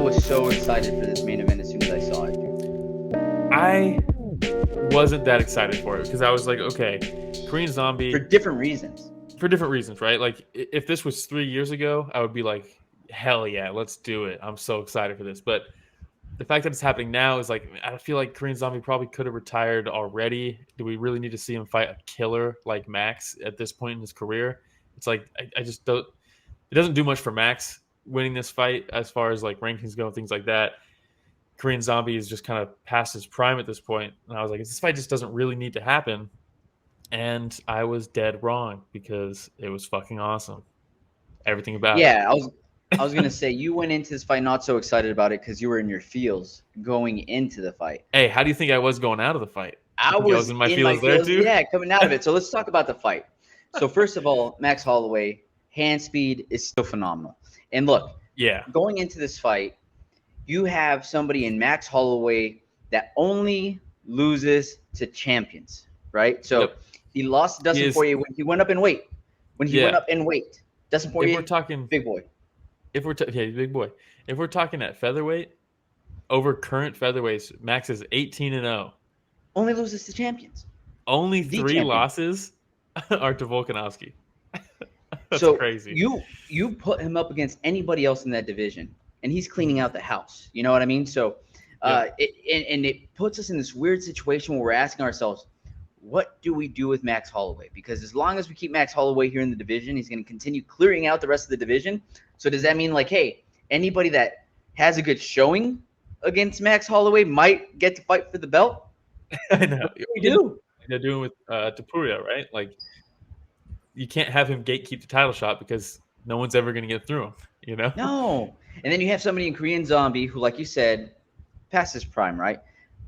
was so excited for this main event as soon as I saw it, dude. I wasn't that excited for it because I was like, okay, Korean For Zombie different reasons. for different reasons, right? Like if this was 3 years ago, I would be like, hell yeah, let's do it. I'm so excited for this. But the fact that it's happening now is like, I feel like Korean Zombie probably could have retired already. Do we really need to see him fight a killer like Max at this point in his career? It's like I just don't. It doesn't do much for Max winning this fight as far as like rankings go and things like that. Korean Zombie is just kind of past his prime at this point, and I was like, this fight just doesn't really need to happen. And I was dead wrong because it was fucking awesome. Everything about it. Yeah, I was gonna say you went into this fight not so excited about it because you were in your feels going into the fight. Hey, how do you think I was going out of the fight? You I think I was was in my in my feels there feels, too? yeah, coming out of it. So let's talk about the fight. So first of all, Max Holloway, hand speed is still phenomenal. And look, Yeah. going into this fight, you have somebody in Max Holloway that only loses to champions, right? So Yep. he lost to Dustin Poirier when he went up in weight. Yeah. Dustin If Poirier, we're talking, big boy. yeah, big boy. If we're talking at featherweight, over current featherweights, Max is 18-0. Only loses to champions. Only The 3 champion. losses are to Volkanovski. That's So crazy. you put him up against anybody else in that division, and he's cleaning out the house. You know what I mean? So, it puts us in this weird situation where we're asking ourselves, what do we do with Max Holloway? Because as long as we keep Max Holloway here in the division, he's going to continue clearing out the rest of the division. So does that mean like, hey, anybody that has a good showing against Max Holloway might get to fight for the belt? I know. What do we do? They're doing with Tapuria, right? Like you can't have him gatekeep the title shot because no one's ever going to get through him. You know? No. And then you have somebody in Korean Zombie who, like you said, past his prime, right?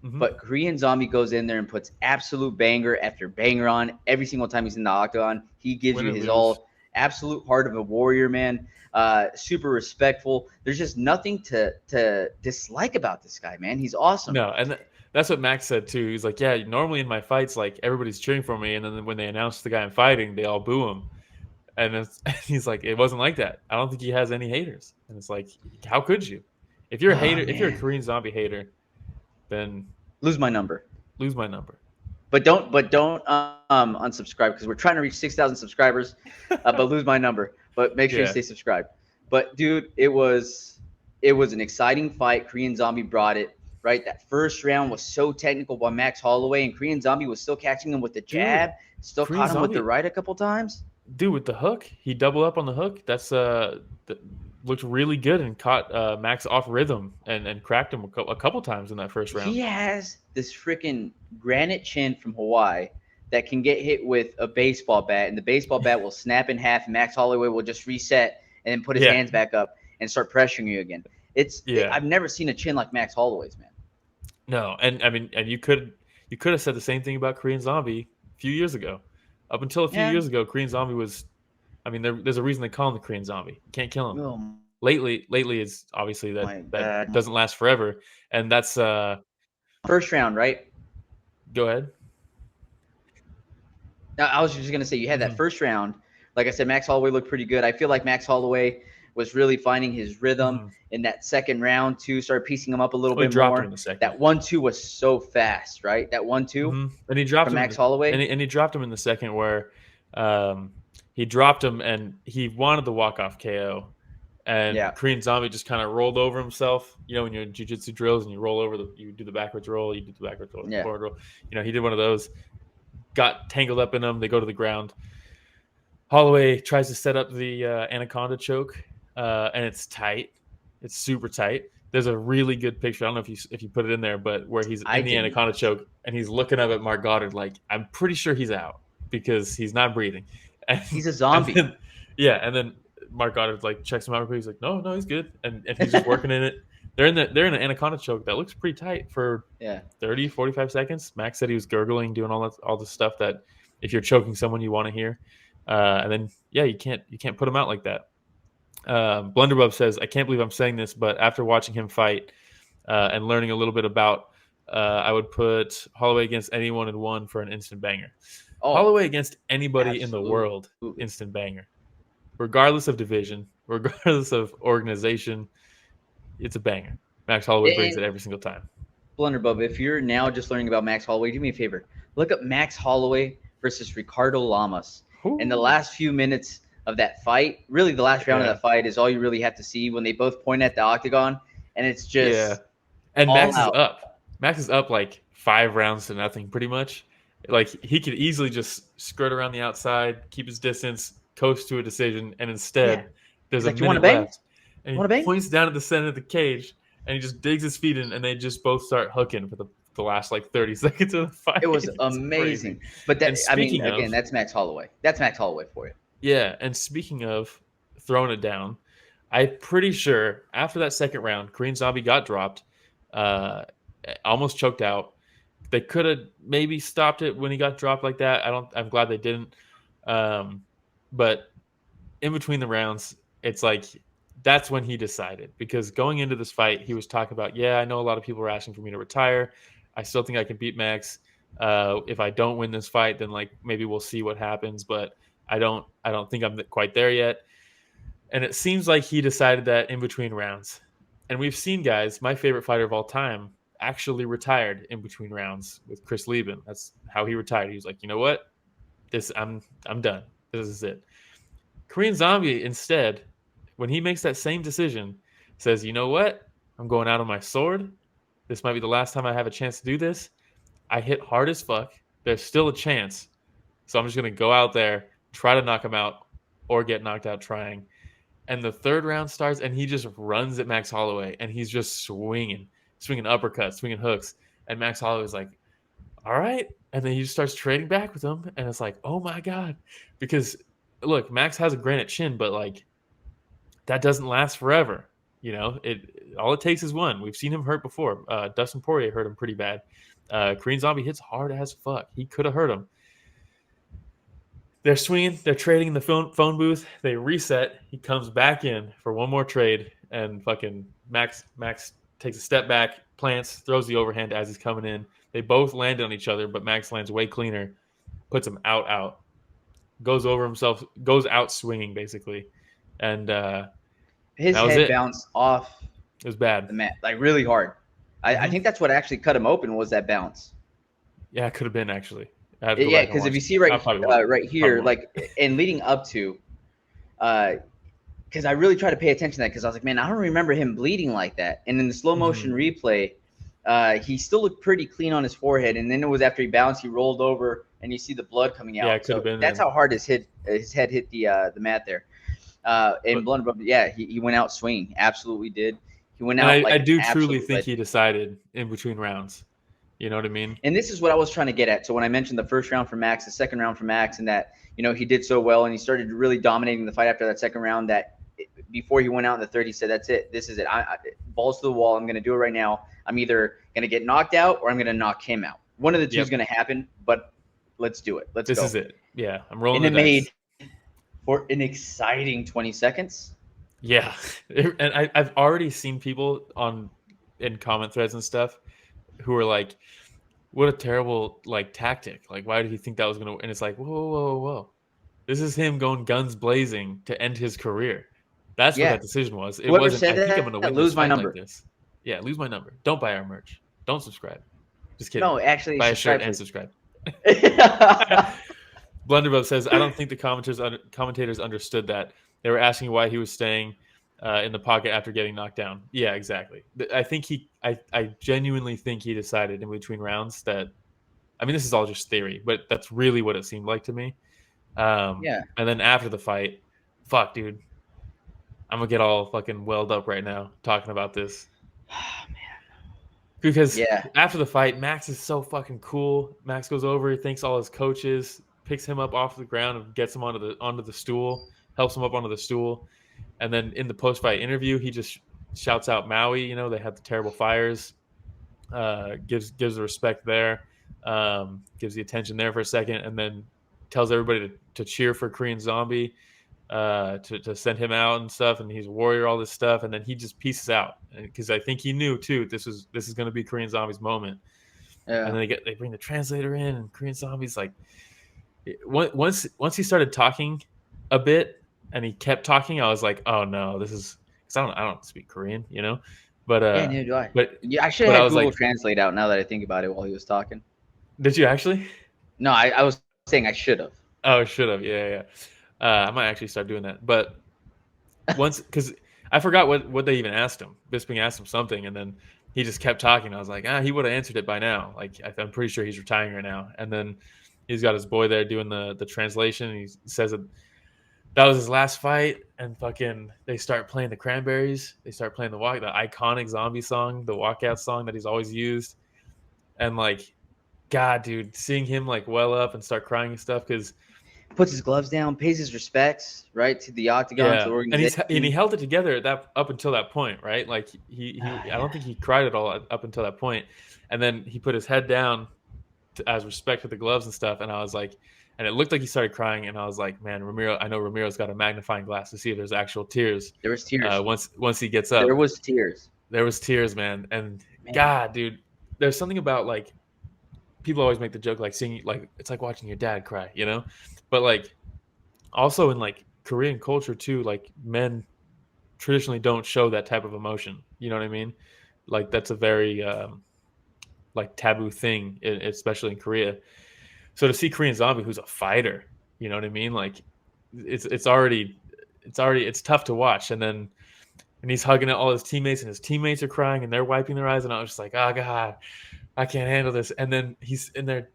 Mm-hmm. But Korean Zombie goes in there and puts absolute banger after banger on every single time he's in the octagon. He gives Win you or his lose. all. Absolute heart of a warrior, man. Super respectful. There's just nothing to dislike about this guy, man. He's awesome. No, and that's what Max said too. He's like, yeah, normally in my fights, like everybody's cheering for me, and then when they announce the guy I'm fighting, they all boo him. And he's like, it wasn't like that. I don't think he has any haters. And it's like, how could you? If you're a hater, if you're a Man. Korean Zombie hater, then Lose my number. lose my number. But don't unsubscribe because we're trying to reach 6,000 subscribers. But lose my number. But make sure you Yeah. stay subscribed. But dude, it was an exciting fight. Korean Zombie brought it. Right, that first round was so technical by Max Holloway, and Korean Zombie was still catching him with the jab. Still Korean caught him with the Zombie- right a couple times. Dude, with the hook, he doubled up on the hook. That's looked really good and caught Max off rhythm and cracked him a couple times in that first round. He has this freaking granite chin from Hawaii that can get hit with a baseball bat, and the baseball bat will snap in half, and Max Holloway will just reset and then put his hands back up and start pressuring you again. I've never seen a chin like Max Holloway's, man. No, and I mean, and you could have said the same thing about Korean Zombie a few years ago. Up until a few years ago, Korean Zombie was, I mean, there's a reason they call him the Korean Zombie. You can't kill him. Oh, Lately is obviously that doesn't last forever, and that's first round, right? Go ahead. I was just gonna say you had that first round. Like I said, Max Holloway looked pretty good. I feel like Max Holloway was really finding his rhythm in that second round too. Started piecing him up a little bit dropped more. Him in the second. That 1-2 was so fast, right? That 1-2, and he dropped from him Max Holloway, and he dropped him in the second where he dropped him and he wanted the walk-off KO, and Korean Zombie just kind of rolled over himself. You know, when you're in jiu-jitsu drills and you roll over you do the backwards roll, you do the backwards roll, forward roll. You know, he did one of those. Got tangled up in them. They go to the ground. Holloway tries to set up the anaconda choke, and it's tight. It's super tight. There's a really good picture. I don't know if you put it in there, but where he's in the anaconda choke and he's looking up at Mark Goddard like, I'm pretty sure he's out because he's not breathing. And, he's a zombie. And then Mark Goddard like checks him out. He's like, no, he's good, and he's just working in it. They're in an anaconda choke that looks pretty tight for 30, 45 seconds. Max said he was gurgling, doing all the stuff that if you're choking someone you want to hear. And then you can't put him out like that. Blunderbub says, I can't believe I'm saying this, but after watching him fight and learning a little bit about, I would put Holloway against anyone and one for an instant banger. Holloway against anybody in the world, instant banger, regardless of division, regardless of organization. it's a banger. Max Holloway brings And it every single time. Blunderbub, if you're now just learning about Max Holloway, do me a favor. Look up Max Holloway versus Ricardo Lamas. In the Ooh. last few minutes of that fight, really the last round of Yeah. that fight is all you really have to see when they both point at the octagon, and it's Yeah. just And all Max is out. up. Max is up like 5 rounds to nothing, pretty much. Like he could easily just skirt around the outside, keep his distance, coast to a decision, and Yeah. instead there's He's a like, "You want to minute bang? left, and You he want to bang?" points down at the center of the cage, and he just digs his feet in, and they just both start hooking for the last like 30 seconds of the fight. It was It's crazy. amazing. But And that, I mean, speaking again, of, that's Max Holloway. That's Max Holloway for you. yeah, and speaking of throwing it down, I'm pretty sure after that second round, Korean Zombie got dropped, uh, almost choked out. They could have maybe stopped it when he got dropped like that. I'm glad they didn't. Um, but in between the rounds, it's like that's when he decided, because going into this fight, he was talking about, yeah, I know a lot of people are asking for me to retire. I still think I can beat Max. If I don't win this fight, then like maybe we'll see what happens. But I don't think I'm quite there yet. And it seems like he decided that in between rounds. And we've seen guys, my favorite fighter of all time, actually retired in between rounds with Chris Lieben. That's how he retired. He was like, you know what? I'm done. This is it. Korean Zombie, instead, when he makes that same decision, says, you know what? I'm going out on my sword. This might be the last time I have a chance to do this. I hit hard as fuck. There's still a chance. So I'm just going to go out there, try to knock him out, or get knocked out trying. And the third round starts, and he just runs at Max Holloway, and he's just swinging uppercuts, swinging hooks. And Max Holloway's like, all right. And then he just starts trading back with him. And it's like, oh my God. Because look, Max has a granite chin, but like that doesn't last forever. You know, it all it takes is one. We've seen him hurt before. Dustin Poirier hurt him pretty bad. Korean Zombie hits hard as fuck. He could have hurt him. They're swinging. They're trading in the phone booth. They reset. He comes back in for one more trade, and fucking Max takes a step back, plants, throws the overhand as he's coming in. They both land on each other, but Max lands way cleaner, puts him out, goes over himself, goes out swinging basically, and His that was head it. bounced off It was bad. the mat, like really hard. I think that's what actually cut him open, was that bounce. Yeah, it could have been actually. I have to go Yeah, back and because if watch. you see right here, won't. like, and leading up to, because I really try to pay attention to that, because I was like, man, I don't remember him bleeding like that. And in the slow motion replay, he still looked pretty clean on his forehead. And then it was after he bounced, he rolled over, and you see the blood coming out. Yeah, it could have been. That's how hard his head hit the mat there. And Blunderbub, yeah, he went out swinging, absolutely did. He went out. I do truly think he decided in between rounds. You know what I mean? And this is what I was trying to get at. So when I mentioned the first round for Max, the second round for Max, and that, you know, he did so well and he started really dominating the fight after that second round, that before he went out in the third, he said, that's it. This is it. Balls to the wall. I'm going to do it right now. I'm either going to get knocked out or I'm going to knock him out. One of the two is going to happen, but let's do it. Let's go. This is it. Yeah, I'm rolling and the it dice. made for an exciting 20 seconds. Yeah. And I've already seen people in comment threads and stuff who are like, what a terrible like tactic. Like, why did he think that was going to, and it's like, whoa. This is him going guns blazing to end his career. That's what that decision was. It Whoever wasn't, said I think I'm going to win lose this my fight number. like this. Yeah, lose my number. Don't buy our merch. Don't subscribe. Just kidding. No, actually, buy a shirt and subscribe. Yeah. Blunderbub says, I don't think the commentators understood that. They were asking why he was staying in the pocket after getting knocked down. Yeah, exactly. I think I genuinely think he decided in between rounds that, I mean, this is all just theory, but that's really what it seemed like to me. Yeah. And then after the fight, fuck, dude, I'm going to get all fucking welled up right now talking about this. Man. Because after the fight, Max is so fucking cool. Max goes over, he thanks all his coaches, picks him up off the ground and gets him onto the stool, helps him up onto the stool. And then in the post-fight interview, he just shouts out Maui. You know, they had the terrible fires. Gives the respect there, gives the attention there for a second, and then tells everybody to cheer for Korean Zombie, to send him out and stuff. And he's a warrior, all this stuff. And then he just pieces out because I think he knew too this is going to be Korean Zombie's moment. Yeah. And then they bring the translator in, and Korean Zombie's like, once he started talking a bit. And he kept talking. I was like, "Oh no, this is because I don't speak Korean, you know." But Yeah, neither do I. but Yeah, I should but have I had was Google like, Translate out now that I think about it while he was talking. did you actually? No, I was saying I should have. Oh, should have. Yeah, yeah. I might actually start doing that. But once, because I forgot what they even asked him. Bisping asked him something, and then he just kept talking. I was like, he would have answered it by now. Like, I'm pretty sure he's retiring right now. And then he's got his boy there doing the translation. And he says that was his last fight, and fucking they start playing the Cranberries. They start playing the iconic zombie song, the walkout song that he's always used. And like, God, dude, seeing him like well up and start crying and stuff because Puts his gloves down, pays his respects, right, to the octagon, to the yeah, and organization. he held it together at that up until that point, right? Like I don't think he cried at all up until that point, and then he put his head down as respect for the gloves and stuff, and I was like, and it looked like he started crying, and I was like, man, I know Ramiro's got a magnifying glass to see if there's actual tears. There was tears. Once he gets up, There was tears. there was tears, man, and Man. God, dude, there's something about like people always make the joke like seeing like it's like watching your dad cry, you know, but like also in like Korean culture too, like men traditionally don't show that type of emotion. You know what I mean? Like that's a very like taboo thing, especially in Korea. So to see Korean Zombie, who's a fighter, you know what I mean? Like it's already it's tough to watch, and he's hugging all his teammates, and his teammates are crying, and they're wiping their eyes, and I was just like, oh God, I can't handle this. And then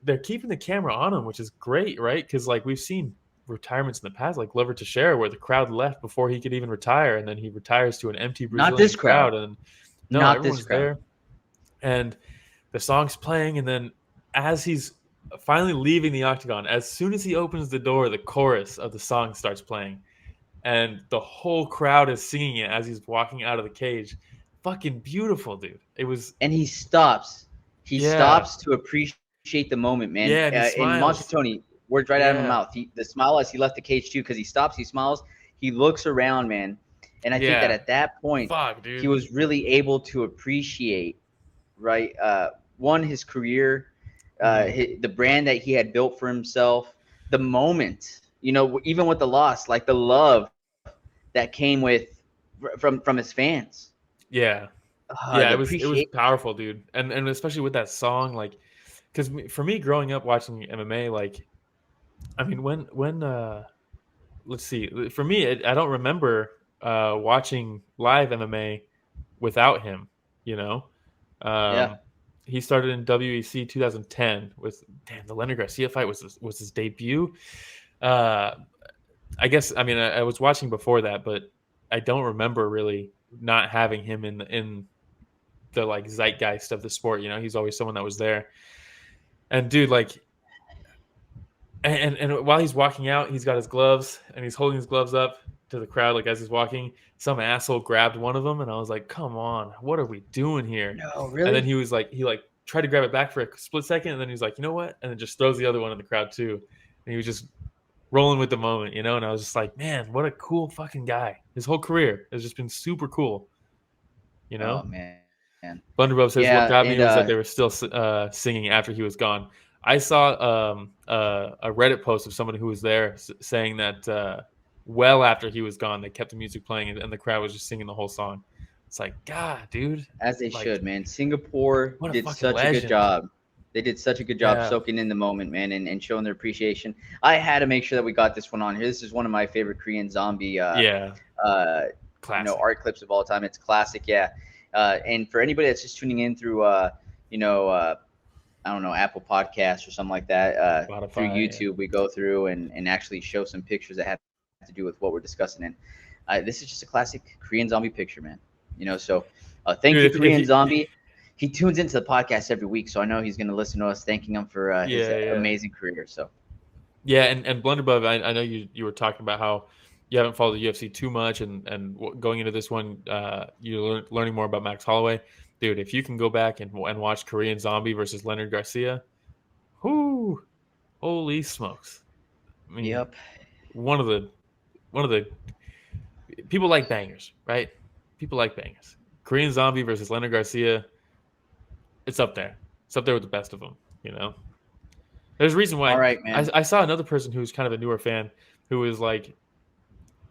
they're keeping the camera on him, which is great, right? Because like we've seen retirements in the past, like Glover Teixeira, where the crowd left before he could even retire, and then he retires to an empty Brazilian Not this crowd. and no, Not everyone's this crowd. there, and the song's playing, and then as he's finally leaving the octagon, as soon as he opens the door, the chorus of the song starts playing, and the whole crowd is singing it as he's walking out of the cage. Fucking beautiful, dude. It was, And he stops. He stops to appreciate the moment, man. Yeah, and he and smiles. Montotoni, words right out of my Yeah. mouth. The smile as he left the cage too, because he stops, he smiles, he looks around, man. And I think that at that point, Fuck, dude. he was really able to appreciate, right? One, his career, the brand that he had built for himself, the moment, you know, even with the loss, like the love that came with from his fans. Yeah. The it was appreciation. powerful, dude. And especially with that song, like, because for me growing up watching MMA, like, I mean, when let's see, for me, I don't remember watching live MMA without him. You know, Yeah. he started in WEC 2010 with the Leonard Garcia fight was his debut. I guess, I mean, I was watching before that, but I don't remember really not having him in the like zeitgeist of the sport. You know, he's always someone that was there. And dude, like, and while he's walking out, he's got his gloves and he's holding his gloves up to the crowd, like as he's walking. Some asshole grabbed one of them, and I was like, "Come on, what are we doing here?" No, really. And then he was like, he tried to grab it back for a split second, and then he was like, "You know what?" And then just throws the other one in the crowd too. And he was just rolling with the moment, you know. And I was just like, "Man, what a cool fucking guy! His whole career has just been super cool." You know. Oh man. Blunderbub says Yeah, what got me and, was that they were still singing after he was gone. I saw a Reddit post of someone who was there saying that well after he was gone, they kept the music playing and the crowd was just singing the whole song. It's like, God, dude. As they like, should, man. Singapore what a did fucking such a legend. good job. They did such a good job Yeah. soaking in the moment, man, and showing their appreciation. I had to make sure that we got this one on here. This is one of my favorite Korean zombie Classic. art clips of all time. It's classic, yeah. And for anybody that's just tuning in through I don't know, Apple Podcasts or something like that, Spotify, through YouTube, we go through and actually show some pictures that have to do with what we're discussing. And this is just a classic Korean zombie picture, man. You know, so thank you, Korean Zombie. He tunes into the podcast every week, so I know he's going to listen to us thanking him for his amazing career. So, yeah, and Blunderbub, I know you were talking about how you haven't followed the UFC too much, and going into this one, you're learning more about Max Holloway. Dude, if you can go back and watch Korean Zombie versus Leonard Garcia, whoo, holy smokes! I mean, yep. One of the people like bangers, right? People like bangers. Korean Zombie versus Leonard Garcia, it's up there. It's up there with the best of them. You know, there's a reason why. All right, man. I saw another person who's kind of a newer fan who was like,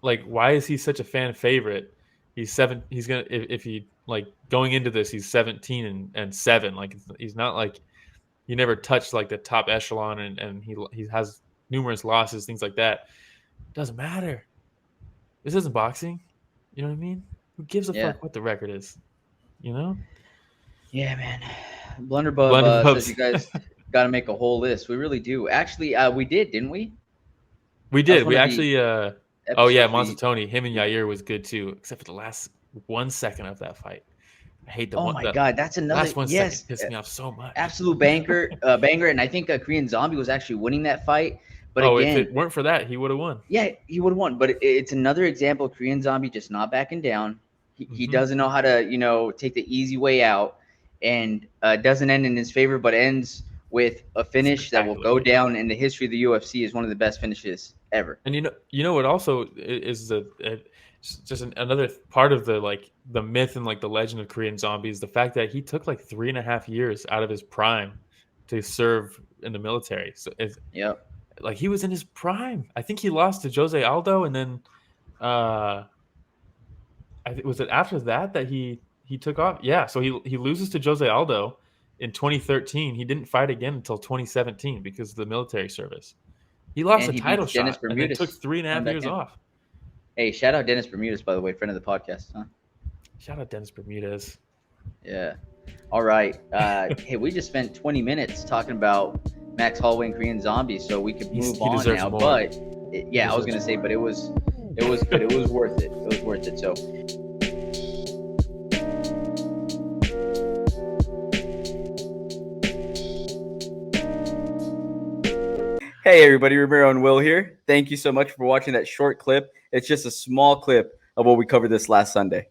why is he such a fan favorite? He's gonna if he like going into this, he's 17-7. Like he's not like he never touched like the top echelon, and he has numerous losses, things like that. It doesn't matter. This isn't boxing. You know what I mean? Who gives a fuck what the record is? You know? Yeah, man. Blunderbub says you guys got to make a whole list. We really do. Actually, we did, didn't we? We did. We actually. Oh yeah, Mazzatoni. Him and Yair was good too, except for the last 1 second of that fight. I hate the Oh my god, that's another. Last 1 second pissed me off so much. Absolute banger, and I think Korean Zombie was actually winning that fight. But again, if it weren't for that, he would have won. Yeah, he would have won. But it's another example of Korean Zombie just not backing down. He doesn't know how to, take the easy way out, and doesn't end in his favor, but ends with a finish that will go down in the history of the UFC as one of the best finishes ever. And you know what also is just another part of the myth and like the legend of Korean Zombie is the fact that he took like 3.5 years out of his prime to serve in the military. So like he was in his prime. I think he lost to Jose Aldo, and then was it after that he took off? Yeah, so he loses to Jose Aldo in 2013. He didn't fight again until 2017 because of the military service. He lost a title shot and then took 3.5 years off. Hey, shout out Dennis Bermudez, by the way, friend of the podcast. Huh? Shout out Dennis Bermudez. Yeah. All right. Hey, we just spent 20 minutes talking about Max Holloway and Korean Zombie, so we could move on now. More. But I was gonna say, but it was good. It was worth it. It was worth it. So. Hey everybody, Ramiro and Will here. Thank you so much for watching that short clip. It's just a small clip of what we covered this last Sunday.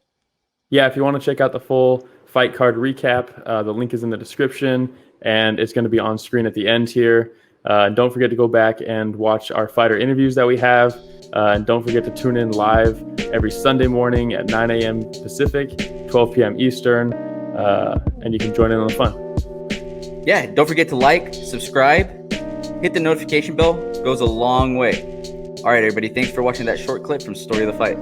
Yeah, if you want to check out the full fight card recap, the link is in the description, and it's going to be on screen at the end here. Don't forget to go back and watch our fighter interviews that we have. And don't forget to tune in live every Sunday morning at 9 a.m. Pacific, 12 p.m. Eastern, and you can join in on the fun. Yeah, don't forget to like, subscribe, hit the notification bell. It goes a long way. All right, everybody. Thanks for watching that short clip from Story of the Fight.